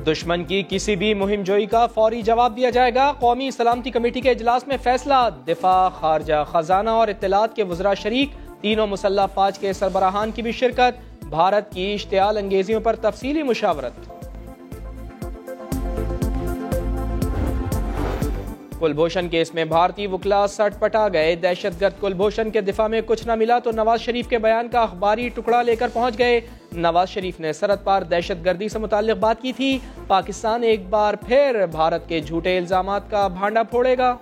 दुश्मन की किसी भी मुहिम जोई का फौरी जवाब दिया जाएगा। कौमी सलामती कमेटी के इजलास में फैसला। दिफा, खारजा, खजाना और इत्तलात के वज़रा शरीक, तीनों मुसल्लह फ़ौज के सरबराहान की भी शिरकत। भारत की इश्तियाल अंगेजियों पर तफसीली मुशावरत। कुलभूषण केस में भारतीय वकला सटपटा गए। दहशतगर्द कुलभूषण के दिफा में कुछ न मिला तो नवाज शरीफ के बयान का अखबारी टुकड़ा लेकर पहुंच गए। नवाज शरीफ ने सरहद पार दहशतगर्दी से मुताल्लिक बात की थी। पाकिस्तान एक बार फिर भारत के झूठे इल्जामात का भांडा फोड़ेगा।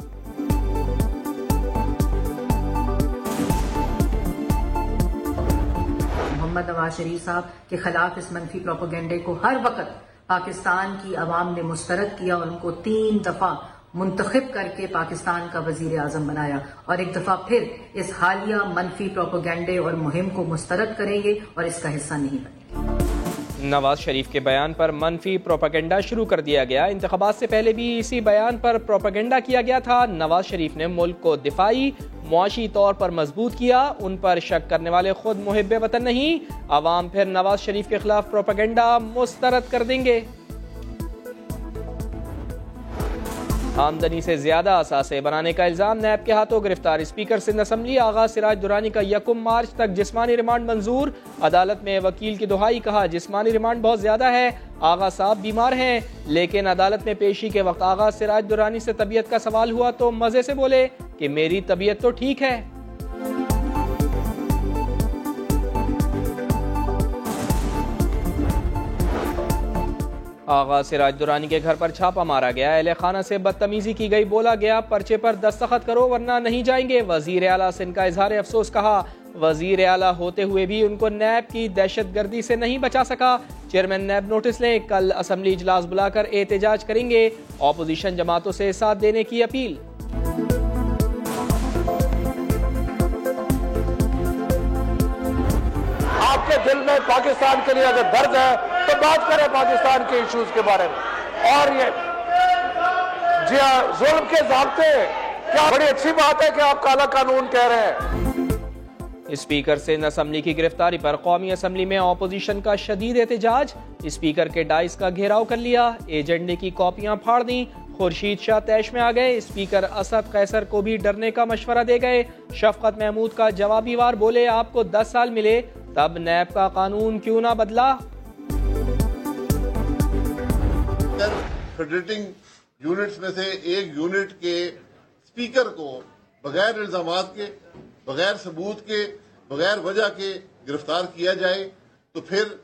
मोहम्मद नवाज शरीफ साहब के खिलाफ इस मनफी प्रोपेगेंडे को हर वक्त पाकिस्तान की आवाम ने मुस्तरद किया और उनको 3 दफा मुंतखब करके पाकिस्तान का वजीर आजम बनाया और एक दफा फिर इस हालिया मनफी प्रोपेगेंडे और मुहिम को मुस्तरद करेंगे और इसका हिस्सा नहीं बनेंगे। नवाज शरीफ के बयान पर मनफी प्रोपेगेंडा शुरू कर दिया गया। इंतखाबात से पहले भी इसी बयान पर प्रोपेगेंडा किया गया था। नवाज शरीफ ने मुल्क को दिफाई, मुआशी तौर पर मजबूत किया। उन पर शक करने वाले खुद मुहिब्बे वतन नहीं। अवाम फिर नवाज शरीफ के खिलाफ प्रोपेगेंडा मुस्तरद कर देंगे। आमदनी से ज्यादा असासे बनाने का इल्जाम, नैब के हाथों गिरफ्तार स्पीकर सिंध असम्बली आगा सिराज दुरानी का 1 मार्च तक जिस्मानी रिमांड मंजूर। अदालत में वकील की दुहाई, कहा जिस्मानी रिमांड बहुत ज्यादा है, आगा साहब बीमार हैं। लेकिन अदालत में पेशी के वक्त आगा सिराज दुरानी से तबीयत का सवाल हुआ तो मजे से बोले कि मेरी तबीयत तो ठीक है। आगा सिराज दुरानी के घर पर छापा मारा गया। अहले खाना से बदतमीजी की गई, बोला गया पर्चे पर दस्तखत करो वरना नहीं जाएंगे। वजीर आला सिंध का इजहार अफसोस, कहा वजीर आला होते हुए भी उनको नैब की दहशतगर्दी से नहीं बचा सका। चेयरमैन नैब नोटिस लें, कल असम्बली इजलास बुलाकर एहतजाज करेंगे। ऑपोजिशन जमातों से साथ देने की अपील। आपके दिल में पाकिस्तान के लिए अगर दर्द है तो बात करें पाकिस्तान के इश्यूज के बारे में। और ये जी जुल्म के ज़ाब्ते, क्या बड़ी अच्छी बात है कि आप काला कानून कह रहे हैं। स्पीकर सिंध असम्बली की गिरफ्तारी पर कौमी असम्बली में ऑपोजिशन का शदीद एहतजाज। स्पीकर के डाइस का घेराव कर लिया, एजेंडे की कॉपियां फाड़ दी। खुर्शीद शाह तैश में आ गए। स्पीकर असद कैसर को भी डरने का मशवरा दे गए। शफकत महमूद का जवाबी वार, बोले आपको 10 साल मिले तब नैब का कानून क्यों ना बदला। फेडरेटिंग यूनिट्स में से एक यूनिट के स्पीकर को बगैर इल्जामात के, बगैर सबूत के, बगैर वजह के गिरफ्तार किया जाए तो फिर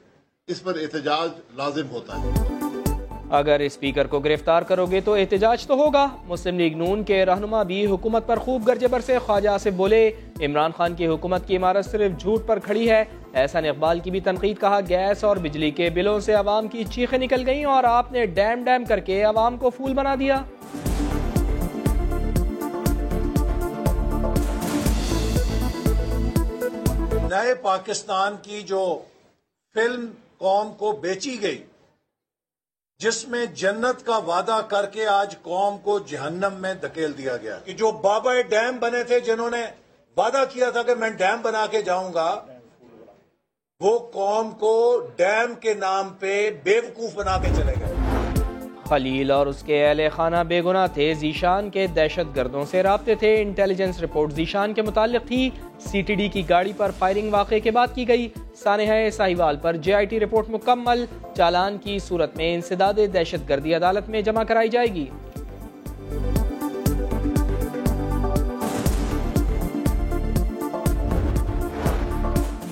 इस पर एहतजाज लाजिम होता है। अगर स्पीकर को गिरफ्तार करोगे तो एहतजाज तो होगा। मुस्लिम लीग नून के रहनुमा भी हुकूमत पर खूब गर्जे बरसे। ख्वाजा आसिफ बोले इमरान खान की हुकूमत की इमारत सिर्फ झूठ पर खड़ी है। एहसान इकबाल की भी तनकीद, कहा गैस और बिजली के बिलों से आवाम की चीखें निकल गईं और आपने डैम डैम करके आवाम को फूल बना दिया। नए पाकिस्तान की जो फिल्म कौम को बेची गई, जिसमें जन्नत का वादा करके आज कौम को जहन्नम में धकेल दिया गया। कि जो बाबा डैम बने थे, जिन्होंने वादा किया था कि मैं डैम बना के जाऊंगा, वो कौम को डैम के नाम पे बेवकूफ बना के चले गए। खलील और उसके अहले खाना बेगुनाह थे, जीशान के दहशतगर्दों से राब्ते थे। इंटेलिजेंस रिपोर्ट जीशान के मुताल्लिक थी। CTD की गाड़ी पर फायरिंग वाक़े के बाद की गई। सानेहा साहिवाल पर JIT रिपोर्ट मुकम्मल। चालान की सूरत में इंसदाद दहशतगर्दी अदालत में जमा कराई जाएगी।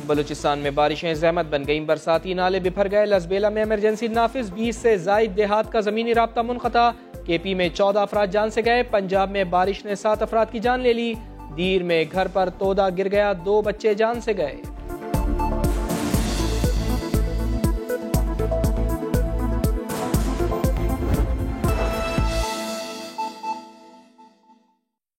बलूचिस्तान में बारिशें ज़हमत बन गईं, बरसाती नाले बिफर गए। लसबेला में इमरजेंसी नाफिज, 20 से ज़ायद देहात का ज़मीनी राब्ता मुनक़ता। KP में 14 अफराद जान से गए। पंजाब में बारिश ने 7 अफराद की जान ले ली। दीर में घर पर तोदा गिर गया, 2 बच्चे जान से गए।